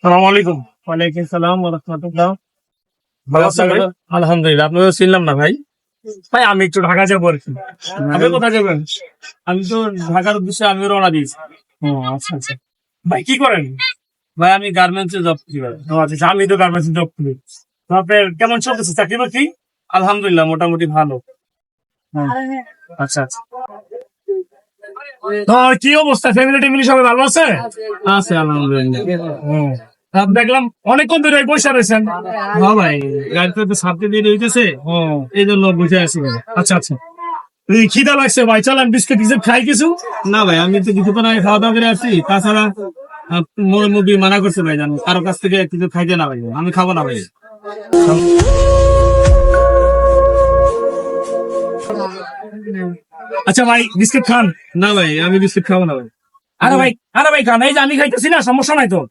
সালাম আলাইকুম। ওয়ালাইকুম সালাম ওয়া রাহমাতুল্লাহ। ভালো আছেন ভাই? আলহামদুলিল্লাহ, আপনাকে চিনলাম না ভাই। ভাই আমি একটু ঢাকা যাবো আর কি। আপনি কোথায় যাবেন? আমি তো ঢাকার উদ্দেশ্যে আমি রওনা দিয়েছি। ও আচ্ছা আচ্ছা। ভাই কি করেন? ভাই আমি গার্মেন্টসে জব করি ভাই। ও আচ্ছা, আমি তো গার্মেন্টস জব করি। তো আপনার কেমন চলতেছে চাকরি বাকরি? আলহামদুলিল্লাহ মোটামুটি ভালো। আচ্ছা আচ্ছা। তো কি অবস্থা, ফ্যামিলি টেমিলি সবাই ভালো আছে? আছে আলহামদুলিল্লাহ। দেখলাম অনেকক্ষণ ধরে বসে রয়েছেন। হ্যাঁ ভাই, গাড়িতে তো ছাড়তে দেরি হইতেছে, ও এই জন্য বুঝে আছি ভাই। আচ্ছা আচ্ছা। এই খিদা লাগছে ভাই, চলেন বিস্কুট টিস্কুট খাই কিছু। না ভাই, আমি তো কিছুক্ষণ আগে খাওয়া দাওয়া করে আসছি। তাছাড়া মুরব্বি মানা করছে ভাই, জানো কারো কাছ থেকে কিছু খাইতে না ভাই, আমি খাবো না ভাই। আচ্ছা ভাই বিস্কুট খান। না ভাই, আমি বিস্কুট খাবো না ভাই। আরে ভাই খান, এই যে আমি খাইতেছি না, সমস্যা নাই তো।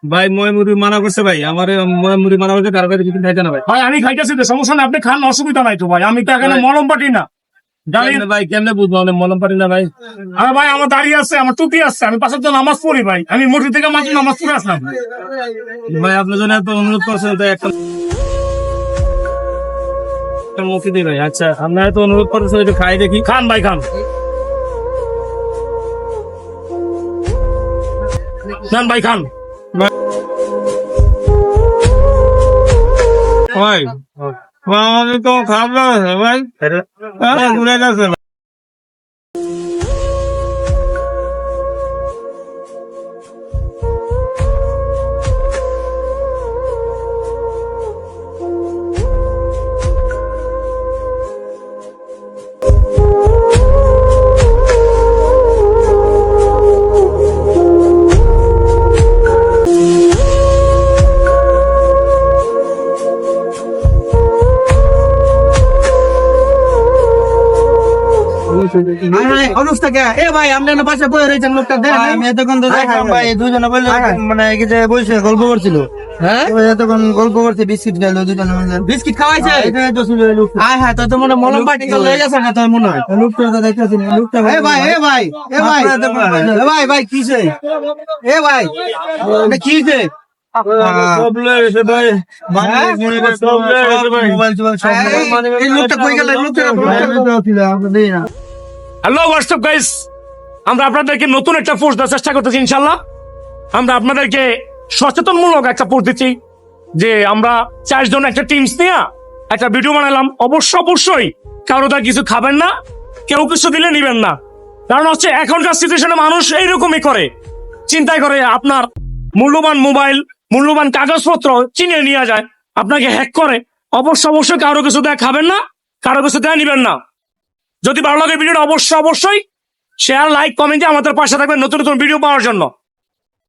ভাই মুরব্বি মানা করছে ভাই, আমার মুরব্বি মানা করছে, কারো কাছে কিছু খাইতে না ভাই। ভাই আমি খাইতেছি তো, সমস্যা নাই, আপনি খান, অসুবিধা নাই তো ভাই। আমি তো এখানে মলম পাটি না, জানেন কেমনে ভাই, কেমনে বুঝবো আমি মলম পারি না ভাই? আরে ভাই আমার দাঁড়িয়ে আছে, আমার টুপি আছে, আমি পাশের জন্য নামাজ পড়ি ভাই। আমি মসজিদ থেকে মাত্র নামাজ পড়ে আসলাম। ভাই আপনার জন্য এত অনুরোধ করছেন, তো একটা মুখে দিই ভাই। আচ্ছা, আপনারা তো অনুরোধ করছেন, একটু খাই দেখি। খান ভাই খান, খান ভাই খান। ভাই আমাদের তো খারাপ লাগছে ভাই, ঘুরে যাচ্ছে ভাই। ভাই আপনার পাশে বয়ে রয়েছেন লোকটা দেখ, আমি এতক্ষণ তো দেখলাম ভাই দুজনে বললে মানে কি যে বসে গল্প করছিল। হ্যাঁ এতক্ষণ গল্প করছে, বিস্কিট খাইলো দুজনে মিলে। বিস্কিট খাওয়াইছে হ্যাঁ হ্যাঁ, তো মনে মলম পাটি লয়ে গেছে না তোর মনে হয়। লোকটা তো দেখতেছি না, লোকটা ভাই ভাই ভাই ভাই ভাই কিসে এ ভাই কিসে হ্যালো হোয়াটসঅ্যাপ গাইস, আমরা আপনাদেরকে নতুন একটা পোস্ট দেওয়ার চেষ্টা করতেছি ইনশাল্লাহ। আমরা আপনাদেরকে সচেতনমূলক একটা পোস্ট দিচ্ছি যে আমরা 4 জন একটা টিমস নিয়ে একটা ভিডিও বানালাম। অবশ্যই কারোটা কিছু খাবেন না, কেউ কিছু দিলে নিবেন না। কারণ হচ্ছে এখনকার সিচুয়েশনে মানুষ এইরকমই করে, চিন্তাই করে আপনার মূল্যবান মোবাইল, মূল্যবান কাগজপত্র চিনে নিয়ে যায়, আপনাকে হ্যাক করে। অবশ্যই কারো কিছু দেয়া খাবেন না, কারো কিছু দেয়া নিবেন না। যদি ভালো লাগে ভিডিওটা অবশ্যই শেয়ার, লাইক, কমেন্টে আমাদের পাশে থাকবেন নতুন নতুন ভিডিও পাওয়ার জন্য।